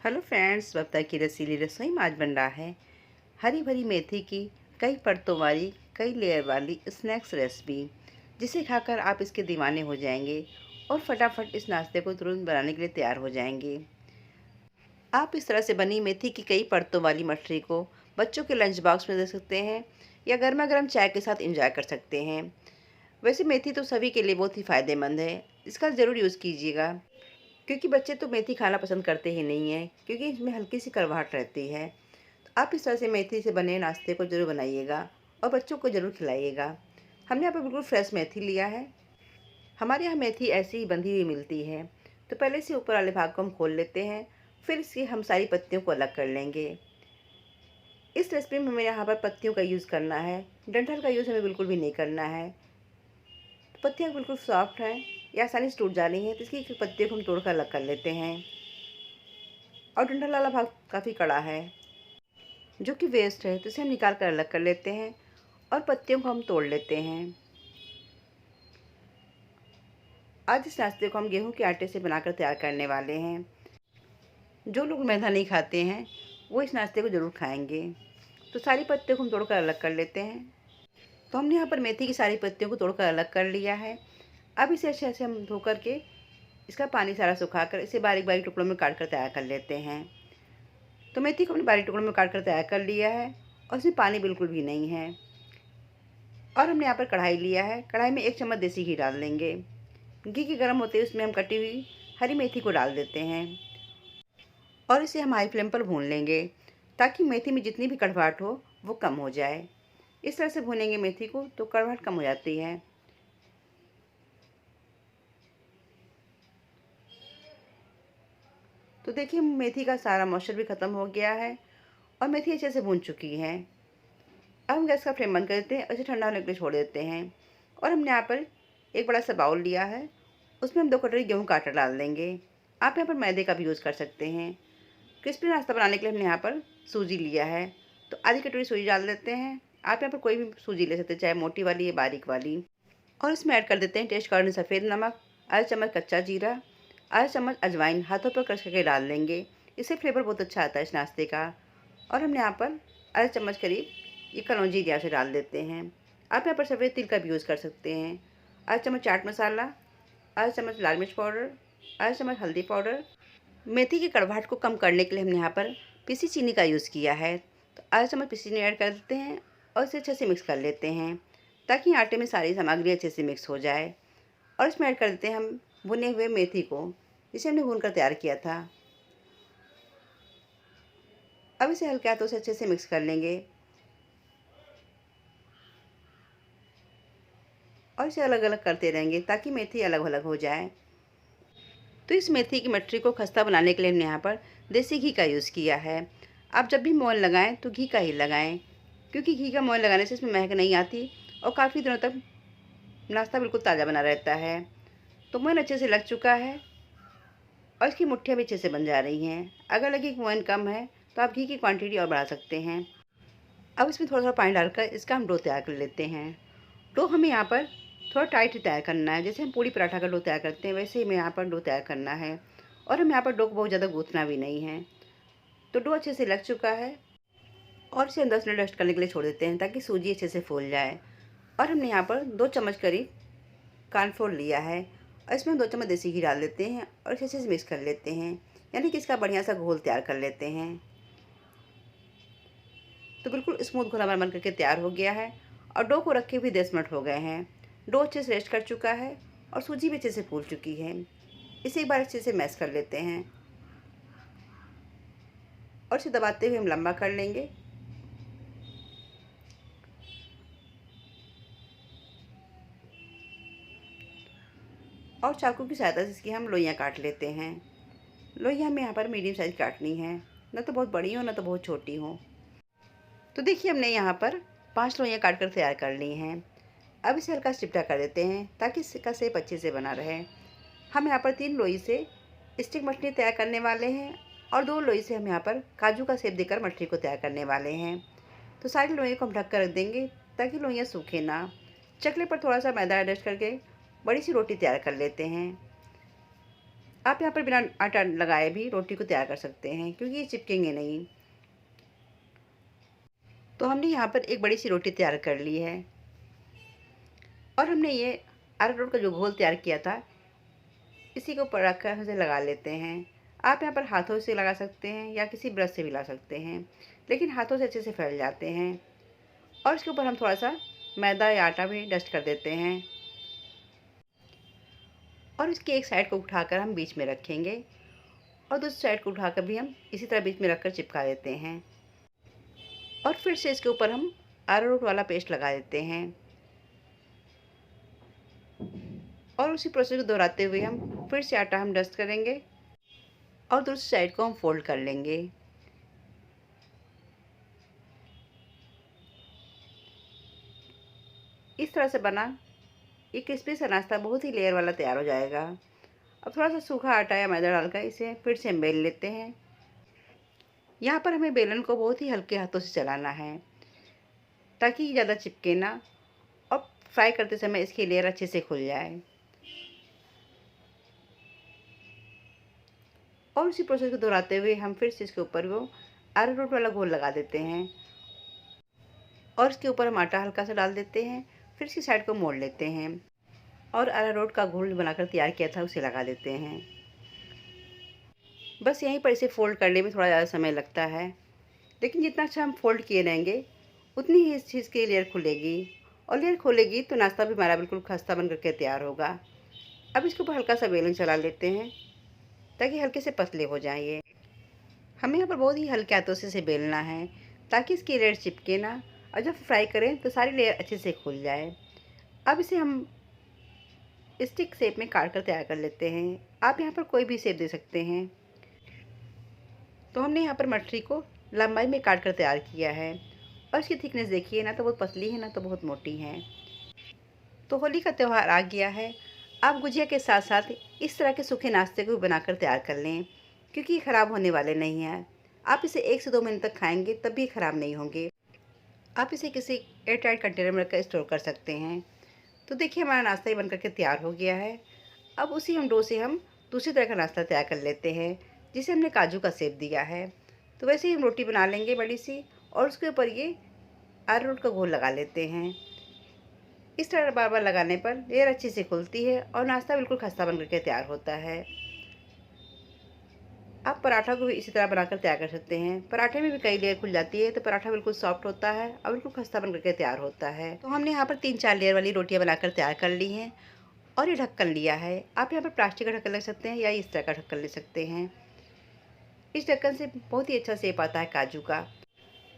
Hello friends, बब्ता की रसीली रसोई में आज बन रहा है हरी भरी मेथी की कई परतों वाली कई लेयर वाली स्नैक्स रेसिपी, जिसे खाकर आप इसके दीवाने हो जाएंगे और फटाफट इस नाश्ते को तुरंत बनाने के लिए तैयार हो जाएंगे। आप इस तरह से बनी मेथी की कई परतों वाली मठरी को बच्चों के लंच बॉक्स में दे सकते हैं या गर्मा गर्म चाय के साथ इंजॉय कर सकते हैं। वैसे मेथी तो सभी के लिए बहुत ही फ़ायदेमंद है, इसका ज़रूर यूज़ कीजिएगा क्योंकि बच्चे तो मेथी खाना पसंद करते ही नहीं हैं, क्योंकि इसमें हल्की सी कड़वाहट रहती है। तो आप इस तरह से मेथी से बने नाश्ते को ज़रूर बनाइएगा और बच्चों को ज़रूर खिलाइएगा। हमने यहाँ पर बिल्कुल फ्रेश मेथी लिया है। हमारे यहाँ मेथी ऐसी ही बंधी हुई मिलती है। तो पहले से ऊपर वाले भाग को हम खोल लेते हैं, फिर इसकी हम सारी पत्तियों को अलग कर लेंगे। इस रेसिपी में हमें यहाँ पर पत्तियों का यूज़ करना है, डंठल का यूज़ हमें बिल्कुल भी नहीं करना है। तो पत्तियाँ बिल्कुल सॉफ्ट हैं या आसानी से टूट जानी है, तो इसकी पत्तियों को हम तोड़कर अलग कर लेते हैं। और डंठल वाला भाग काफ़ी कड़ा है जो कि वेस्ट है, तो इसे हम निकाल कर अलग कर लेते हैं और पत्तियों को हम तोड़ लेते हैं। आज इस नाश्ते को हम गेहूं के आटे से बनाकर तैयार करने वाले हैं। जो लोग मैदा नहीं खाते हैं वो इस नाश्ते को ज़रूर खाएंगे। तो सारी पत्तियों को हम तोड़कर अलग कर लेते हैं। तो हमने यहाँ पर मेथी की सारी पत्तियों को तोड़कर अलग कर लिया है। अब इसे अच्छे से हम धो करके इसका पानी सारा सुखाकर इसे बारीक बारीक टुकड़ों में काट कर तैयार कर लेते हैं। तो मेथी को हमने बारीक टुकड़ों में काट कर तैयार कर लिया है और इसमें पानी बिल्कुल भी नहीं है। और हमने यहाँ पर कढ़ाई लिया है। कढ़ाई में 1 चम्मच देसी घी डाल देंगे। घी के गर्म होते ही उसमें हम कटी हुई हरी मेथी को डाल देते हैं और इसे हम हाई फ्लेम पर भून लेंगे ताकि मेथी में जितनी भी कड़वाहट हो वो कम हो जाए। इस तरह से भूनेंगे मेथी को तो कड़वाहट कम हो जाती है। तो देखिए, मेथी का सारा मॉइस्चर भी ख़त्म हो गया है और मेथी अच्छे से भून चुकी है। अब हम गैस का फ्लेम बंद कर देते हैं और इसे ठंडा होने के लिए छोड़ देते हैं। और हमने यहाँ पर एक बड़ा सा बाउल लिया है, उसमें हम 2 कटोरी गेहूं का आटा डाल देंगे। आप यहाँ पर मैदे का भी यूज़ कर सकते हैं। क्रिस्पी नाश्ता बनाने के लिए हमने यहाँ पर सूजी लिया है, तो आधी कटोरी सूजी डाल देते हैं। आप यहाँ पर कोई भी सूजी ले सकते हैं, चाहे मोटी वाली या बारीक वाली। और इसमें ऐड कर देते हैं टेस्ट अकॉर्डिंग सफ़ेद नमक, आधा चम्मच कच्चा जीरा, आधा चम्मच अजवाइन हाथों पर क्रश करके डाल देंगे। इससे फ्लेवर बहुत अच्छा आता है इस नाश्ते का। और हमने यहाँ पर आधा चम्मच करीब ये कलौंजी यहाँ से डाल देते हैं। आप यहाँ पर सफ़ेद तिल का भी यूज़ कर सकते हैं। आधा चम्मच चाट मसाला, आधा चम्मच लाल मिर्च पाउडर, आधा चम्मच हल्दी पाउडर। मेथी की कड़वाहट को कम करने के लिए हमने यहाँ पर पिसी चीनी का यूज़ किया है, तो आधा चम्मच पिसी चीनी ऐड कर देते हैं और इसे अच्छे से मिक्स कर लेते हैं ताकि आटे में सारी सामग्री अच्छे से मिक्स हो जाए। और इसमें ऐड कर देते हैं हम भुने हुए मेथी को, जिसे हमने भून कर तैयार किया था। अब इसे हल्के हाथों से अच्छे से मिक्स कर लेंगे और इसे अलग अलग करते रहेंगे ताकि मेथी अलग अलग हो जाए। तो इस मेथी की मठरी को खस्ता बनाने के लिए हमने यहाँ पर देसी घी का यूज़ किया है। आप जब भी मोयन लगाएं तो घी का ही लगाएं, क्योंकि घी का मोयन लगाने से इसमें महक नहीं आती और काफ़ी दिनों तक नाश्ता बिल्कुल ताज़ा बना रहता है। तो मोयन अच्छे से लग चुका है और इसकी मुट्ठियाँ भी अच्छे से बन जा रही हैं। अगर लगे कि मोयन कम है तो आप घी की क्वांटिटी और बढ़ा सकते हैं। अब इसमें थोड़ा सा पानी डालकर इसका हम डो तैयार कर लेते हैं। डो हमें यहाँ पर थोड़ा टाइट तैयार करना है, जैसे हम पूड़ी पराठा का डो तैयार करते हैं वैसे ही हमें यहाँ पर डो तैयार करना है। और हम यहाँ पर डो को बहुत ज़्यादा गूँथना भी नहीं है। तो डो अच्छे से लग चुका है और इसे हम 10 मिनट रेस्ट करने के लिए छोड़ देते हैं ताकि सूजी अच्छे से फूल जाए। और हमने यहाँ पर 2 चम्मच करीब कॉर्नफ्लोर लिया है और इसमें हम 2 चम्मच देसी घी डाल देते हैं और इसे अच्छे से मिक्स कर लेते हैं, यानी कि इसका बढ़िया सा घोल तैयार कर लेते हैं। तो बिल्कुल स्मूथ घोल हमारा बन करके तैयार हो गया है और डो को रखे हुए 10 मिनट हो गए हैं। डो अच्छे से रेस्ट कर चुका है और सूजी भी अच्छे से फूल चुकी है। इसे एक बार अच्छे से मैश कर लेते हैं और इसे दबाते हुए हम लंबा कर लेंगे। और चाकू की सहायता से इसकी हम लोइयाँ काट लेते हैं। लोइयाँ हमें यहाँ पर मीडियम साइज़ काटनी है, ना तो बहुत बड़ी हो ना तो बहुत छोटी हो। तो देखिए, हमने यहाँ पर 5 लोइयाँ काट कर तैयार कर ली हैं। अब इसे हल्का चिपटा कर देते हैं ताकि इसका शेप अच्छे से बना रहे। हम यहाँ पर 3 लोई से स्टिक मठरी तैयार करने वाले हैं और 2 लोई से हम यहाँ पर काजू का शेप देकर मठरी को तैयार करने वाले हैं। तो सारी लोइयों को हम ढक कर रख देंगे ताकि लोइयाँ सूखे ना। चकले पर थोड़ा सा मैदा एडजस्ट करके बड़ी सी रोटी तैयार कर लेते हैं। आप यहाँ पर बिना आटा लगाए भी रोटी को तैयार कर सकते हैं, क्योंकि ये चिपकेंगे नहीं। तो हमने यहाँ पर एक बड़ी सी रोटी तैयार कर ली है और हमने ये अरारोट का जो घोल तैयार किया था इसी को ऊपर रखकर उसे लगा लेते हैं। आप यहाँ पर हाथों से लगा सकते हैं या किसी ब्रश से भी लगा सकते हैं, लेकिन हाथों से अच्छे से फैल जाते हैं। और इसके ऊपर हम थोड़ा सा मैदा या आटा भी डस्ट कर देते हैं और इसकी एक साइड को उठाकर हम बीच में रखेंगे और दूसरी साइड को उठाकर भी हम इसी तरह बीच में रखकर चिपका देते हैं। और फिर से इसके ऊपर हम अरारोट वाला पेस्ट लगा देते हैं और उसी प्रोसेस को दोहराते हुए हम फिर से आटा हम डस्ट करेंगे और दूसरी साइड को हम फोल्ड कर लेंगे। इस तरह से बना ये क्रिस्पी सा नाश्ता बहुत ही लेयर वाला तैयार हो जाएगा। अब थोड़ा सा सूखा आटा या मैदा डालकर इसे फिर से हम बेल लेते हैं। यहाँ पर हमें बेलन को बहुत ही हल्के हाथों से चलाना है ताकि ये ज़्यादा चिपके ना और फ्राई करते समय इसकी लेयर अच्छे से खुल जाए। और उसी प्रोसेस को दोहराते हुए हम फिर से इसके ऊपर वो अरारोट वाला घोल लगा देते हैं और इसके ऊपर हम आटा हल्का सा डाल देते हैं। फिर इसकी साइड को मोड़ लेते हैं और अरारोट का घोल बनाकर तैयार किया था उसे लगा देते हैं। बस यहीं पर इसे फ़ोल्ड करने में थोड़ा ज़्यादा समय लगता है, लेकिन जितना अच्छा हम फ़ोल्ड किए रहेंगे उतनी ही इस चीज़ की लेयर खुलेगी और लेयर खुलेगी तो नाश्ता भी हमारा बिल्कुल खस्ता बन करके तैयार होगा। अब इसके ऊपर हल्का सा बेलन चला लेते हैं ताकि हल्के से पतले हो जाएं ये। हमें यहाँ पर बहुत ही हल्के हाथों से इसे बेलना है ताकि इसकी लेयर चिपके ना और जब फ्राई करें तो सारी लेयर अच्छे से खुल जाए। अब इसे हम स्टिक शेप में काट कर तैयार कर लेते हैं। आप यहाँ पर कोई भी शेप दे सकते हैं। तो हमने यहाँ पर मठरी को लंबाई में काट कर तैयार किया है और इसकी थिकनेस देखिए, ना तो बहुत पतली है ना तो बहुत मोटी है। तो होली का त्यौहार आ गया है। आप गुजिया के साथ साथ इस तरह के सूखे नाश्ते को भी बनाकर तैयार कर लें, क्योंकि ये ख़राब होने वाले नहीं हैं। आप इसे 1 से 2 महीने तक खाएंगे तब भी ख़राब नहीं होंगे। आप इसे किसी एयरटाइट कंटेनर में रखकर स्टोर कर सकते हैं। तो देखिए हमारा नाश्ता ही बनकर के तैयार हो गया है। अब उसी हम डो से हम दूसरी तरह का नाश्ता तैयार कर लेते हैं, जिसे हमने काजू का शेप दिया है। तो वैसे ही हम रोटी बना लेंगे बड़ी सी और उसके ऊपर ये अरारोट का घोल लगा लेते हैं। इस तरह बार बार लगाने पर लेयर अच्छी से खुलती है और नाश्ता बिल्कुल खस्ता बन करके तैयार होता है। आप पराठा को भी इसी तरह बनाकर तैयार कर सकते हैं। पराठे में भी कई लेयर खुल जाती है तो पराठा बिल्कुल सॉफ्ट होता है और बिल्कुल खस्ता बन करके तैयार होता है। तो हमने यहाँ पर 3-4 लेयर वाली रोटियाँ बनाकर तैयार कर ली हैं और ये ढक्कन लिया है। आप यहाँ पर प्लास्टिक का ढक्कन ले सकते हैं या इस तरह का ढक्कन ले सकते हैं। इस ढक्कन से बहुत ही अच्छा शेप आता है काजू का।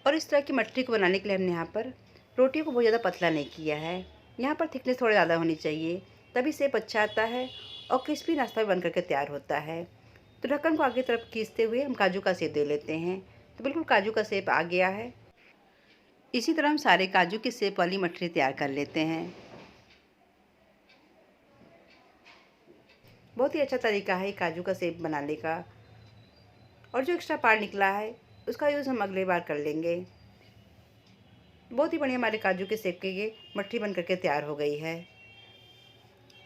और इस तरह की मठरी को बनाने के लिए हमने यहाँ पर रोटियों को बहुत ज़्यादा पतला नहीं किया है। यहाँ पर थिकनेस थोड़ा ज़्यादा होनी चाहिए, तभी शेप अच्छा आता है और क्रिस्पी नाश्ता भी बन करके तैयार होता है। तो ढक्कन को आगे तरफ खींचते हुए हम काजू का शेप दे लेते हैं। तो बिल्कुल काजू का शेप आ गया है। इसी तरह हम सारे काजू की शेप वाली मठरी तैयार कर लेते हैं। बहुत ही अच्छा तरीका है काजू का शेप बनाने का। और जो एक्स्ट्रा पार्ट निकला है उसका यूज़ हम अगली बार कर लेंगे। बहुत ही बढ़िया हमारे काजू के शेप के ये मठरी बन करके तैयार हो गई है।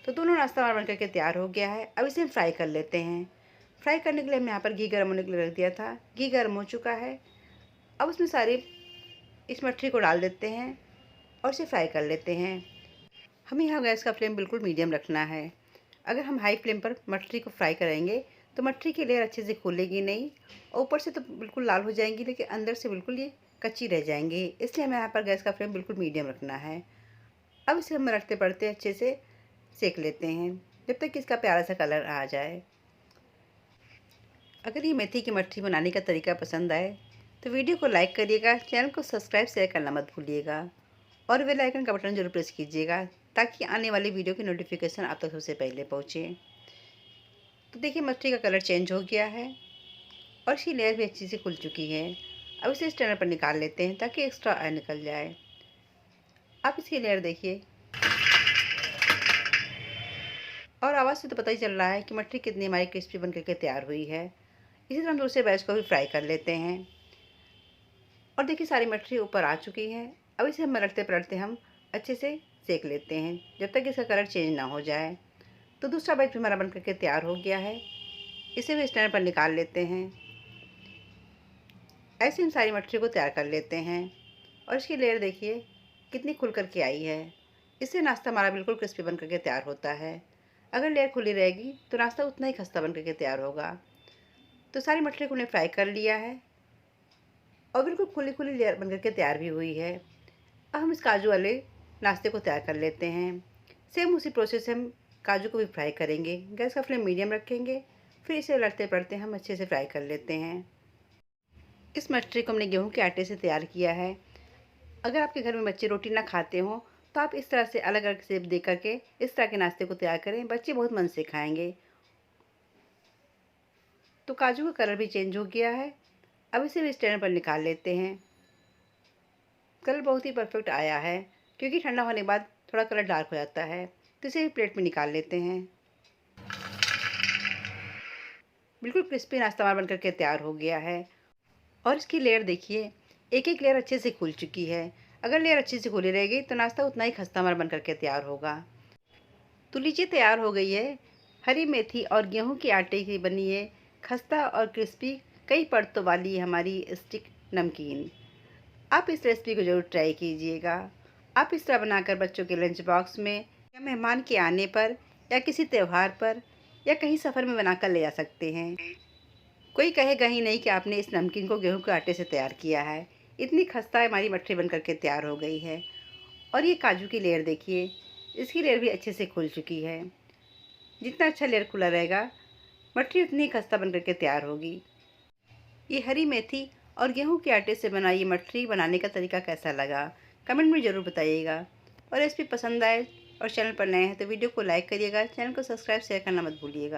तो दोनों नाश्ता हमारा बन करके तैयार हो गया है। अब इसे हम फ्राई कर लेते हैं। फ्राई करने के लिए हम यहाँ पर घी गर्म होने के लिए रख दिया था। घी गर्म हो चुका है। अब उसमें सारी इस मठरी को डाल देते हैं और इसे फ्राई कर लेते हैं। हमें यहाँ गैस का फ्लेम बिल्कुल मीडियम रखना है। अगर हम हाई फ्लेम पर मठरी को फ्राई करेंगे तो मठरी की लेयर अच्छे से खुलेगी नहीं और ऊपर से तो बिल्कुल लाल हो जाएंगी, लेकिन अंदर से बिल्कुल ये कच्ची रह जाएंगी। इसलिए हमें यहाँ पर गैस का फ्लेम बिल्कुल मीडियम रखना है। अब इसे हम रखते पड़ते अच्छे से सेक लेते हैं जब तक कि इसका प्यारा सा कलर आ जाए। अगर ये मेथी की मठरी बनाने का तरीका पसंद आए तो वीडियो को लाइक करिएगा, चैनल को सब्सक्राइब शेयर करना मत भूलिएगा और बेल आइकन का बटन जरूर प्रेस कीजिएगा ताकि आने वाली वीडियो की नोटिफिकेशन आप तक सबसे पहले पहुँचे। तो देखिए मछली का कलर चेंज हो गया है और इसकी लेयर भी अच्छी से खुल चुकी है। अब इसे स्टैंडर पर निकाल लेते हैं ताकि एक्स्ट्रा ऑयल निकल जाए। आप इसकी लेयर देखिए और आवाज़ से तो पता ही चल रहा है कि मछली कितनी हमारी क्रिस्पी बन करके तैयार हुई है। इसी तरह हम दूसरे बैच को भी फ्राई कर लेते हैं। और देखिए सारी मछली ऊपर आ चुकी है। अब इसे हम पलटते पलटते हम अच्छे से सेक लेते हैं जब तक इसका कलर चेंज ना हो जाए। तो दूसरा बैच भी हमारा बन करके तैयार हो गया है। इसे भी स्टैंड पर निकाल लेते हैं। ऐसे हम सारी मटरी को तैयार कर लेते हैं और इसकी लेयर देखिए कितनी खुल कर के आई है। इससे नाश्ता हमारा बिल्कुल क्रिस्पी बन करके तैयार होता है। अगर लेयर खुली रहेगी तो नाश्ता उतना ही खस्ता बन करके तैयार होगा। तो सारी मटरी को हमने फ्राई कर लिया है और बिल्कुल खुली खुली लेयर बन करके तैयार भी हुई है। अब हम इस काजू वाले नाश्ते को तैयार कर लेते हैं। सेम उसी प्रोसेस से हम काजू को भी फ्राई करेंगे। गैस का फ्लेम मीडियम रखेंगे, फिर इसे उलटते पलटते हम अच्छे से फ्राई कर लेते हैं। इस मटरी को हमने गेहूं के आटे से तैयार किया है। अगर आपके घर में बच्चे रोटी ना खाते हों तो आप इस तरह से अलग अलग शेप दे करके इस तरह के नाश्ते को तैयार करें, बच्चे बहुत मन से खाएंगे। तो काजू का कलर भी चेंज हो गया है। अब इसे भी स्टैंड पर निकाल लेते हैं। कलर बहुत ही परफेक्ट आया है, क्योंकि ठंडा होने के बाद थोड़ा कलर डार्क हो जाता है। तो इसे भी प्लेट में निकाल लेते हैं। बिल्कुल क्रिस्पी नाश्ता हमारा बनकर के तैयार हो गया है। और इसकी लेयर देखिए, एक एक लेयर अच्छे से खुल चुकी है। अगर लेयर अच्छे से खुली रहेगी तो नाश्ता उतना ही खस्ता हमारा बनकर के तैयार होगा। तो लीजिए तैयार हो गई है हरी मेथी और गेहूं के आटे की बनी है खस्ता और क्रिस्पी कई परतों वाली हमारी स्टिक नमकीन। आप इस रेसिपी को ज़रूर ट्राई कीजिएगा। आप इस तरह बनाकर बच्चों के लंच बॉक्स में या मेहमान के आने पर या किसी त्यौहार पर या कहीं सफ़र में बनाकर ले जा सकते हैं। कोई कहेगा ही नहीं कि आपने इस नमकीन को गेहूं के आटे से तैयार किया है। इतनी खस्ता हमारी मटरी बन करके तैयार हो गई है। और ये काजू की लेयर देखिए, इसकी लेयर भी अच्छे से खुल चुकी है। जितना अच्छा लेयर खुला रहेगा मटरी उतनी खस्ता बन करके तैयार होगी। ये हरी मेथी और गेहूं के आटे से बनाई मटरी बनाने का तरीका कैसा लगा कमेंट में ज़रूर बताइएगा। और रेसिपी पसंद आए और चैनल पर नए हैं तो वीडियो को लाइक करिएगा, चैनल को सब्सक्राइब शेयर करना मत भूलिएगा।